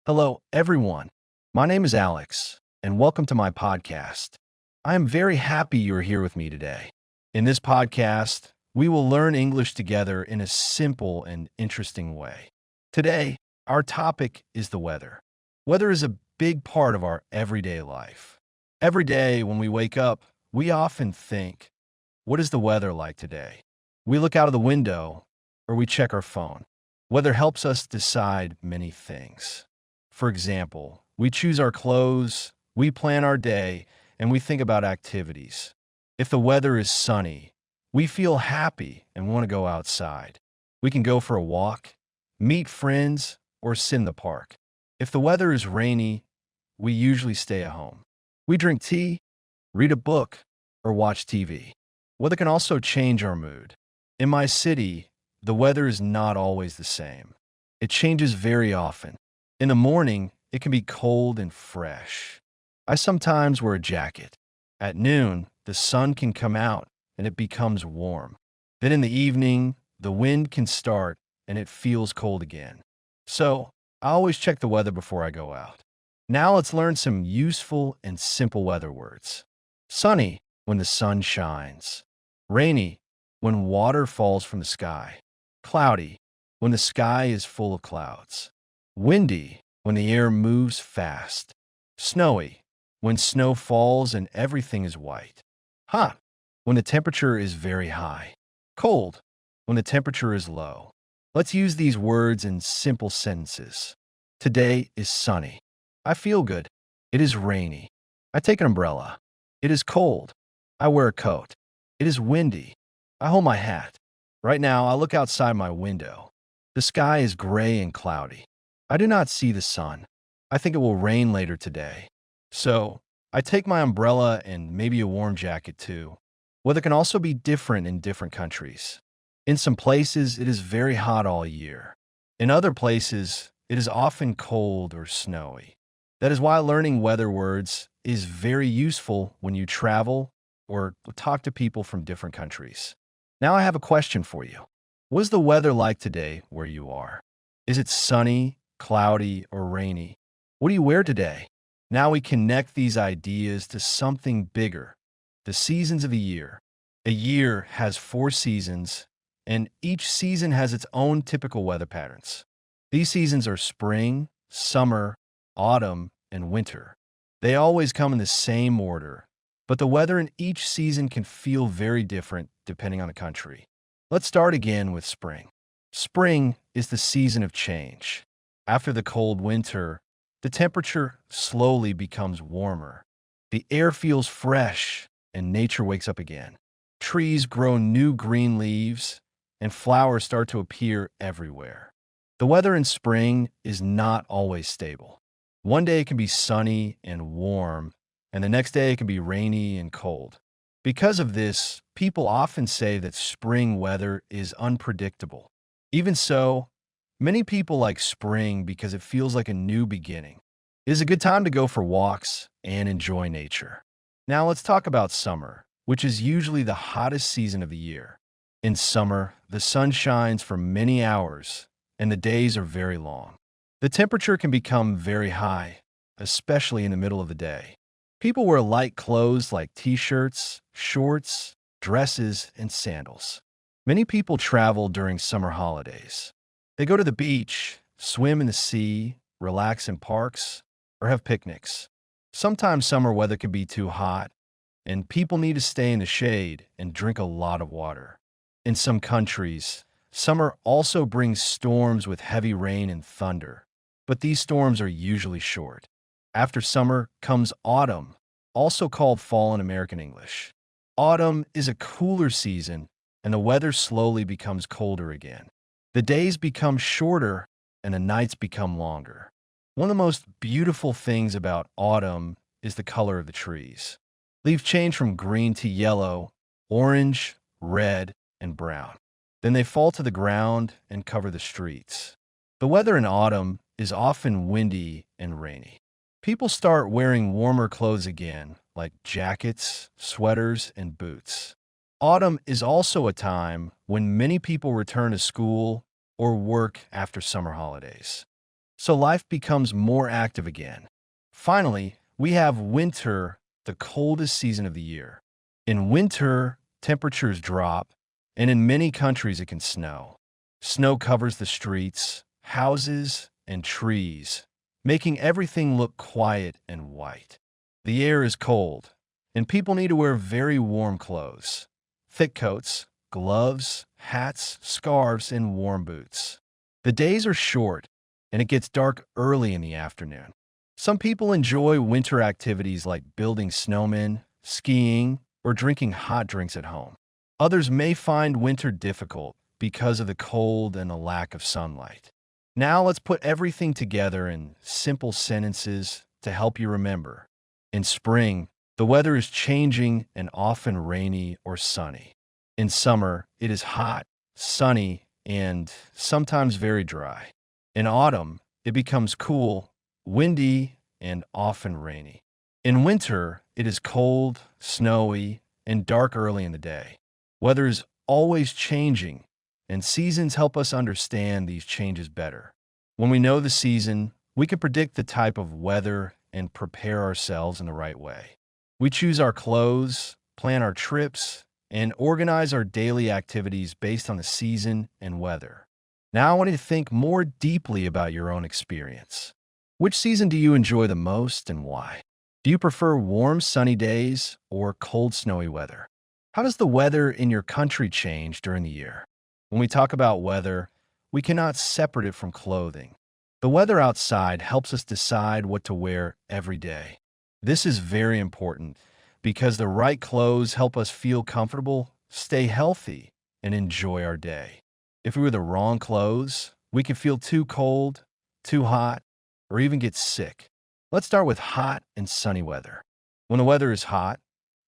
Hello, everyone. My name is Alex, and welcome to my podcast. I am very happy you are here with me today. In this podcast, we will learn English together in a simple and interesting way. Today, our topic is the weather. Weather is a big part of our everyday life. Every day when we wake up, we often think, what is the weather like today? We look out of the window or we check our phone. Weather helps us decide many things. For example, we choose our clothes, we plan our day, and we think about activities. If the weather is sunny, we feel happy and want to go outside. We can go for a walk, meet friends, or sit in the park. If the weather is rainy, we usually stay at home. We drink tea, read a book, or watch TV. Weather can also change our mood. In my city, the weather is not always the same. It changes very often. In the morning, it can be cold and fresh. I sometimes wear a jacket. At noon, the sun can come out and it becomes warm. Then in the evening, the wind can start and it feels cold again. So, I always check the weather before I go out. Now let's learn some useful and simple weather words. Sunny, when the sun shines. Rainy, when water falls from the sky. Cloudy, when the sky is full of clouds. Windy, when the air moves fast. Snowy, when snow falls and everything is white. Hot, when the temperature is very high. Cold, when the temperature is low. Let's use these words in simple sentences. Today is sunny. I feel good. It is rainy. I take an umbrella. It is cold. I wear a coat. It is windy. I hold my hat. Right now, I look outside my window. The sky is gray and cloudy. I do not see the sun. I think it will rain later today. So, I take my umbrella and maybe a warm jacket too. Weather can also be different in different countries. In some places, it is very hot all year. In other places, it is often cold or snowy. That is why learning weather words is very useful when you travel or talk to people from different countries. Now I have a question for you. What is the weather like today where you are? Is it sunny, cloudy, or rainy? What do you wear today? Now we connect these ideas to something bigger, the seasons of the year. A year has 4 seasons, and each season has its own typical weather patterns. These seasons are spring, summer, autumn, and winter. They always come in the same order, but the weather in each season can feel very different depending on the country. Let's start again with spring. Spring is the season of change. After the cold winter, the temperature slowly becomes warmer. The air feels fresh and nature wakes up again. Trees grow new green leaves and flowers start to appear everywhere. The weather in spring is not always stable. One day it can be sunny and warm, and the next day it can be rainy and cold. Because of this, people often say that spring weather is unpredictable. Even so, many people like spring because it feels like a new beginning. It is a good time to go for walks and enjoy nature. Now let's talk about summer, which is usually the hottest season of the year. In summer, the sun shines for many hours and the days are very long. The temperature can become very high, especially in the middle of the day. People wear light clothes like t-shirts, shorts, dresses, and sandals. Many people travel during summer holidays. They go to the beach, swim in the sea, relax in parks, or have picnics. Sometimes summer weather can be too hot, and people need to stay in the shade and drink a lot of water. In some countries, summer also brings storms with heavy rain and thunder, but these storms are usually short. After summer comes autumn, also called fall in American English. Autumn is a cooler season, and the weather slowly becomes colder again. The days become shorter, and the nights become longer. One of the most beautiful things about autumn is the color of the trees. Leaves change from green to yellow, orange, red, and brown. Then they fall to the ground and cover the streets. The weather in autumn is often windy and rainy. People start wearing warmer clothes again, like jackets, sweaters, and boots. Autumn is also a time when many people return to school or work after summer holidays. so life becomes more active again. Finally, we have winter, the coldest season of the year. In winter, temperatures drop, and in many countries it can snow. Snow covers the streets, houses, and trees, making everything look quiet and white. The air is cold, and people need to wear very warm clothes, thick coats, gloves, hats, scarves, and warm boots. The days are short, and it gets dark early in the afternoon. Some people enjoy winter activities like building snowmen, skiing, or drinking hot drinks at home. Others may find winter difficult because of the cold and the lack of sunlight. Now let's put everything together in simple sentences to help you remember. In spring, the weather is changing and often rainy or sunny. In summer, it is hot, sunny, and sometimes very dry. In autumn, it becomes cool, windy, and often rainy. In winter, it is cold, snowy, and dark early in the day. Weather is always changing, and seasons help us understand these changes better. When we know the season, we can predict the type of weather and prepare ourselves in the right way. We choose our clothes, plan our trips, and organize our daily activities based on the season and weather. Now I want you to think more deeply about your own experience. Which season do you enjoy the most and why? Do you prefer warm, sunny days or cold, snowy weather? How does the weather in your country change during the year? When we talk about weather, we cannot separate it from clothing. The weather outside helps us decide what to wear every day. This is very important because the right clothes help us feel comfortable, stay healthy, and enjoy our day. If we wear the wrong clothes, we can feel too cold, too hot, or even get sick. Let's start with hot and sunny weather. When the weather is hot,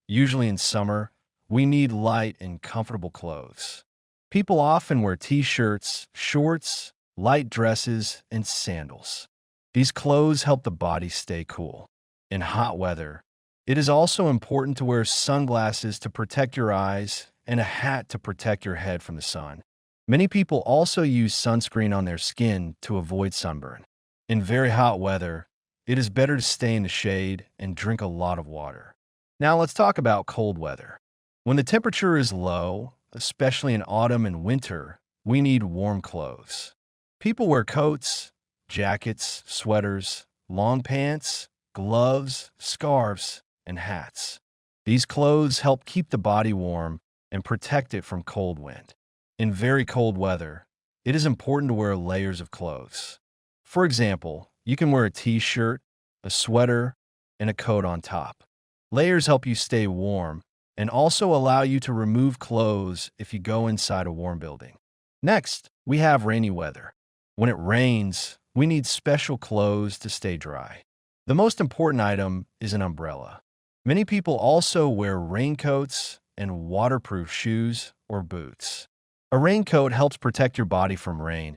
usually in summer, we need light and comfortable clothes. People often wear t-shirts, shorts, light dresses, and sandals. These clothes help the body stay cool. In hot weather, it is also important to wear sunglasses to protect your eyes and a hat to protect your head from the sun. Many people also use sunscreen on their skin to avoid sunburn. In very hot weather, it is better to stay in the shade and drink a lot of water. Now let's talk about cold weather. When the temperature is low, especially in autumn and winter, we need warm clothes. People wear coats, jackets, sweaters, long pants, gloves, scarves, and hats. These clothes help keep the body warm and protect it from cold wind. In very cold weather, it is important to wear layers of clothes. For example, you can wear a t-shirt, a sweater, and a coat on top. Layers help you stay warm and also allow you to remove clothes if you go inside a warm building. Next, we have rainy weather. When it rains, we need special clothes to stay dry. The most important item is an umbrella. Many people also wear raincoats and waterproof shoes or boots. A raincoat helps protect your body from rain,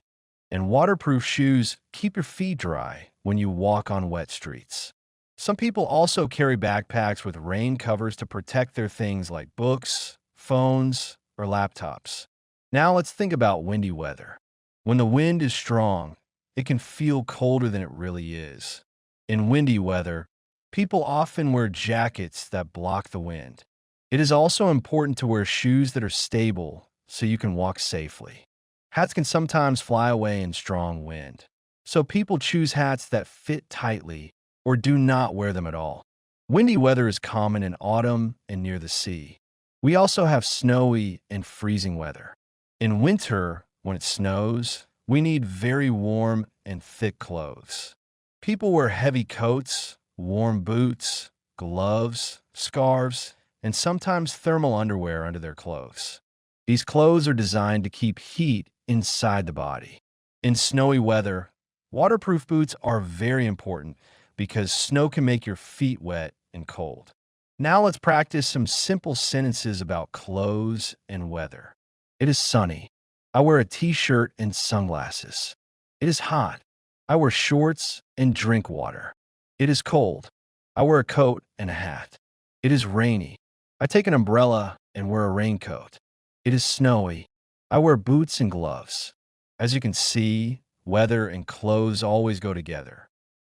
and waterproof shoes keep your feet dry when you walk on wet streets. Some people also carry backpacks with rain covers to protect their things like books, phones, or laptops. Now let's think about windy weather. When the wind is strong, it can feel colder than it really is. In windy weather, people often wear jackets that block the wind. It is also important to wear shoes that are stable so you can walk safely. Hats can sometimes fly away in strong wind, so people choose hats that fit tightly or do not wear them at all. Windy weather is common in autumn and near the sea. We also have snowy and freezing weather. In winter, when it snows, we need very warm and thick clothes. People wear heavy coats, warm boots, gloves, scarves, and sometimes thermal underwear under their clothes. These clothes are designed to keep heat inside the body. In snowy weather, waterproof boots are very important because snow can make your feet wet and cold. Now let's practice some simple sentences about clothes and weather. It is sunny. I wear a t-shirt and sunglasses. It is hot. I wear shorts and drink water. It is cold. I wear a coat and a hat. It is rainy. I take an umbrella and wear a raincoat. It is snowy. I wear boots and gloves. As you can see, weather and clothes always go together.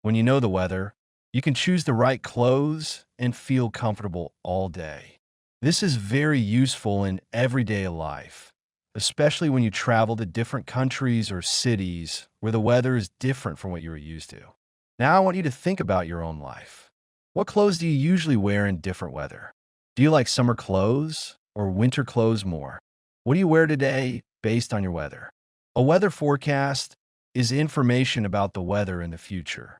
When you know the weather, you can choose the right clothes and feel comfortable all day. This is very useful in everyday life, especially when you travel to different countries or cities where the weather is different from what you're used to. Now I want you to think about your own life. What clothes do you usually wear in different weather? Do you like summer clothes or winter clothes more? What do you wear today based on your weather? A weather forecast is information about the weather in the future.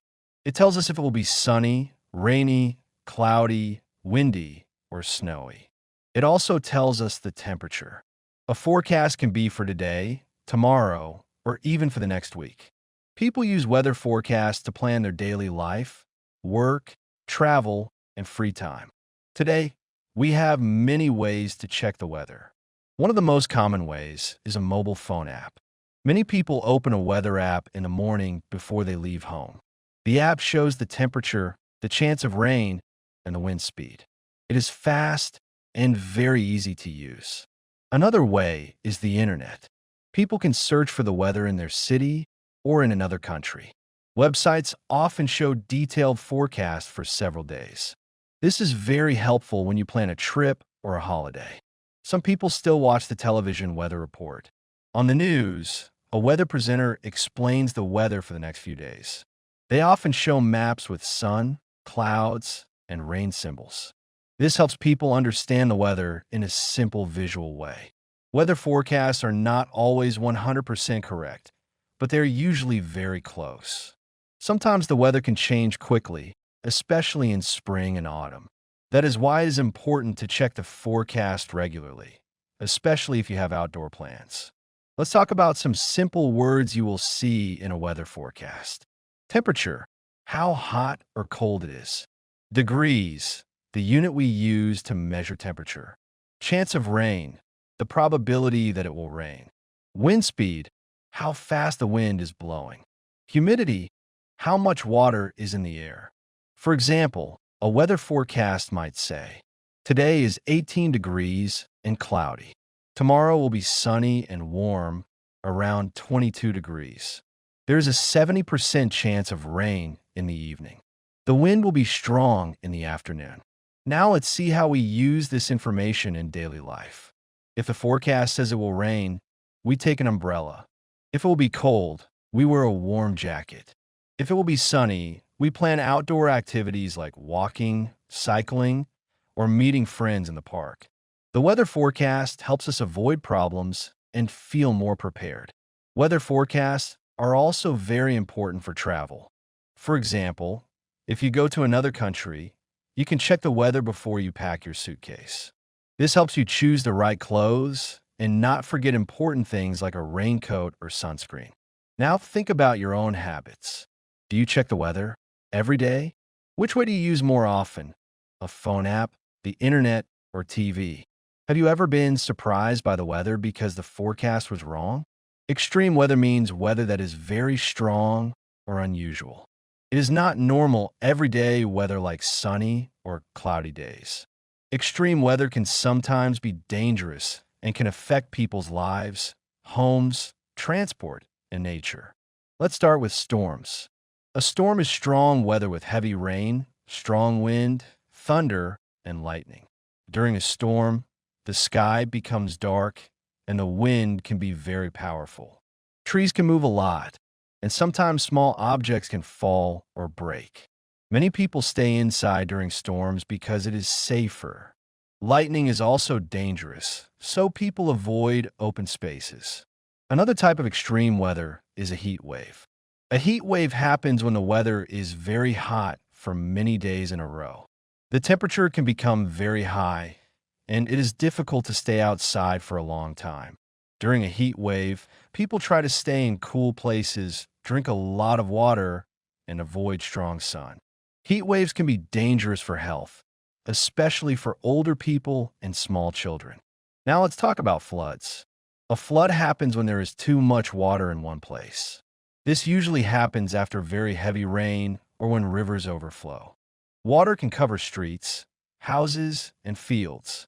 It tells us if it will be sunny, rainy, cloudy, windy, or snowy. It also tells us the temperature. A forecast can be for today, tomorrow, or even for the next week. People use weather forecasts to plan their daily life, work, travel, and free time. Today, we have many ways to check the weather. One of the most common ways is a mobile phone app. Many people open a weather app in the morning before they leave home. The app shows the temperature, the chance of rain, and the wind speed. It is fast and very easy to use. Another way is the internet. People can search for the weather in their city or in another country. Websites often show detailed forecasts for several days. This is very helpful when you plan a trip or a holiday. Some people still watch the television weather report. On the news, a weather presenter explains the weather for the next few days. They often show maps with sun, clouds, and rain symbols. This helps people understand the weather in a simple visual way. Weather forecasts are not always 100% correct, but they're usually very close. Sometimes the weather can change quickly, especially in spring and autumn. That is why it is important to check the forecast regularly, especially if you have outdoor plans. Let's talk about some simple words you will see in a weather forecast. Temperature, how hot or cold it is. Degrees, the unit we use to measure temperature. Chance of rain, the probability that it will rain. Wind speed, how fast the wind is blowing. Humidity, how much water is in the air. For example, a weather forecast might say, today is 18 degrees and cloudy. Tomorrow will be sunny and warm, around 22 degrees. There is a 70% chance of rain in the evening. The wind will be strong in the afternoon. Now let's see how we use this information in daily life. If the forecast says it will rain, we take an umbrella. If it will be cold, we wear a warm jacket. If it will be sunny, we plan outdoor activities like walking, cycling, or meeting friends in the park. The weather forecast helps us avoid problems and feel more prepared. Weather forecasts are also very important for travel. For example, if you go to another country, you can check the weather before you pack your suitcase. This helps you choose the right clothes and not forget important things like a raincoat or sunscreen. Now think about your own habits. Do you check the weather every day? Which way do you use more often? A phone app, the internet, or TV? Have you ever been surprised by the weather because the forecast was wrong? Extreme weather means weather that is very strong or unusual. It is not normal everyday weather like sunny or cloudy days. Extreme weather can sometimes be dangerous and can affect people's lives, homes, transport, and nature. Let's start with storms. A storm is strong weather with heavy rain, strong wind, thunder, and lightning. During a storm, the sky becomes dark and the wind can be very powerful. Trees can move a lot, and sometimes small objects can fall or break. Many people stay inside during storms because it is safer. Lightning is also dangerous, so people avoid open spaces. Another type of extreme weather is a heat wave. A heat wave happens when the weather is very hot for many days in a row. The temperature can become very high, and it is difficult to stay outside for a long time. During a heat wave, people try to stay in cool places, drink a lot of water, and avoid strong sun. Heat waves can be dangerous for health, especially for older people and small children. Now let's talk about floods. A flood happens when there is too much water in one place. This usually happens after very heavy rain or when rivers overflow. Water can cover streets, houses, and fields.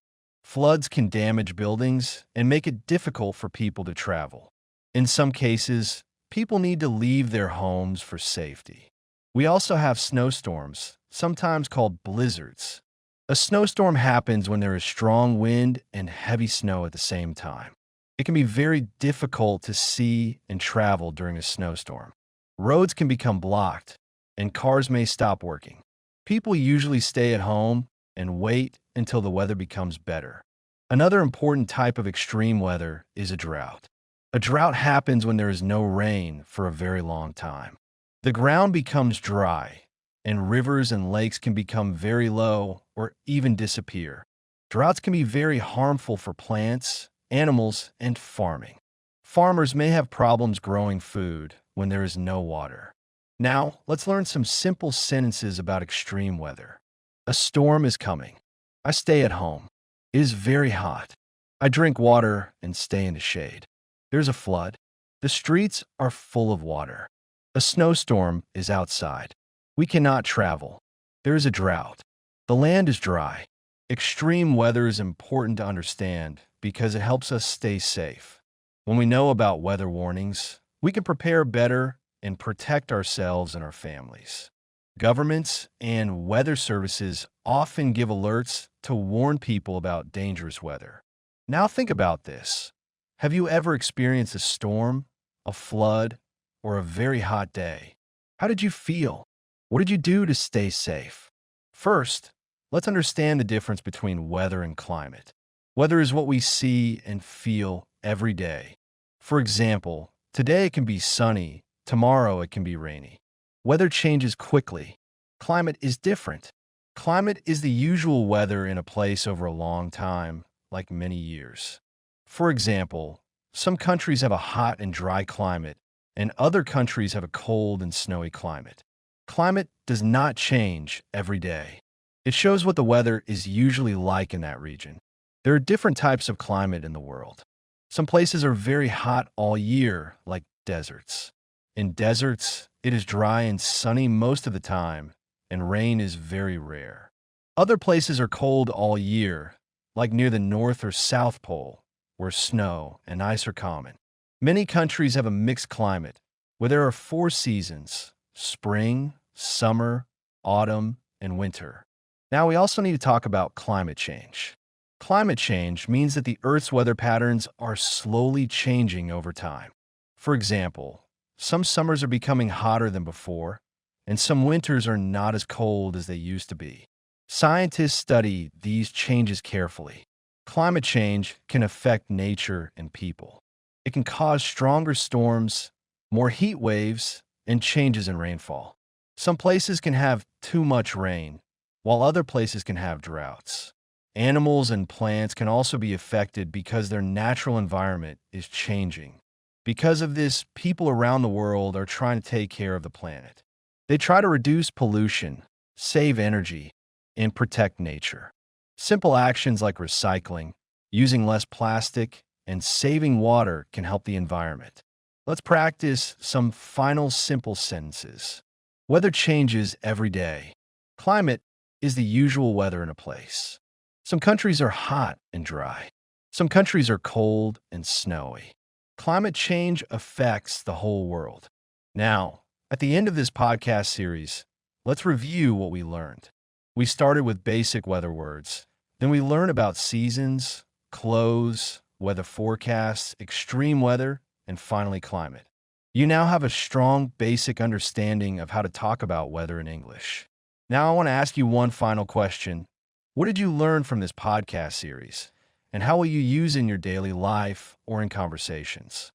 Floods can damage buildings and make it difficult for people to travel. In some cases, People need to leave their homes for safety. We also have snowstorms, sometimes called blizzards. A snowstorm happens when there is strong wind and heavy snow at the same time. It can be very difficult to see and travel during a snowstorm. Roads can become blocked, and cars may stop working. People usually stay at home and wait until the weather becomes better. Another important type of extreme weather is a drought. A drought happens when there is no rain for a very long time. The ground becomes dry, and rivers and lakes can become very low or even disappear. Droughts can be very harmful for plants, animals, and farming. Farmers may have problems growing food when there is no water. Now, let's learn some simple sentences about extreme weather. A storm is coming. I stay at home. It is very hot. I drink water and stay in the shade. There's a flood. The streets are full of water. A snowstorm is outside. We cannot travel. There is a drought. The land is dry. Extreme weather is important to understand because it helps us stay safe. When we know about weather warnings, we can prepare better and protect ourselves and our families. Governments and weather services often give alerts to warn people about dangerous weather. Now think about this. Have you ever experienced a storm, a flood, or a very hot day? How did you feel? What did you do to stay safe? First, let's understand the difference between weather and climate. Weather is what we see and feel every day. For example, today it can be sunny, tomorrow it can be rainy. Weather changes quickly. Climate is different. Climate is the usual weather in a place over a long time, like many years. For example, some countries have a hot and dry climate, and other countries have a cold and snowy climate. Climate does not change every day. It shows what the weather is usually like in that region. There are different types of climate in the world. Some places are very hot all year, like deserts. In deserts, it is dry and sunny most of the time, and rain is very rare. Other places are cold all year, like near the North or South Pole, where snow and ice are common. Many countries have a mixed climate, where there are 4 seasons: spring, summer, autumn, and winter. Now we also need to talk about climate change. Climate change means that the Earth's weather patterns are slowly changing over time. For example, some summers are becoming hotter than before, and some winters are not as cold as they used to be. Scientists study these changes carefully. Climate change can affect nature and people. It can cause stronger storms, more heat waves, and changes in rainfall. Some places can have too much rain, while other places can have droughts. Animals and plants can also be affected because their natural environment is changing. Because of this, people around the world are trying to take care of the planet. They try to reduce pollution, save energy, and protect nature. Simple actions like recycling, using less plastic, and saving water can help the environment. Let's practice some final simple sentences. Weather changes every day. Climate is the usual weather in a place. Some countries are hot and dry. Some countries are cold and snowy. Climate change affects the whole world. Now, at the end of this podcast series, let's review what we learned. We started with basic weather words. Then we learned about seasons, clothes, weather forecasts, extreme weather, and finally climate. You now have a strong basic understanding of how to talk about weather in English. Now I want to ask you one final question. What did you learn from this podcast series? And how will you use it in your daily life or in conversations?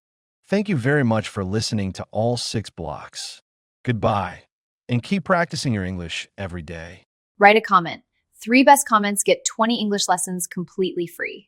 Thank you very much for listening to all 6 blocks. Goodbye, and keep practicing your English every day. Write a comment. 3 best comments get 20 English lessons completely free.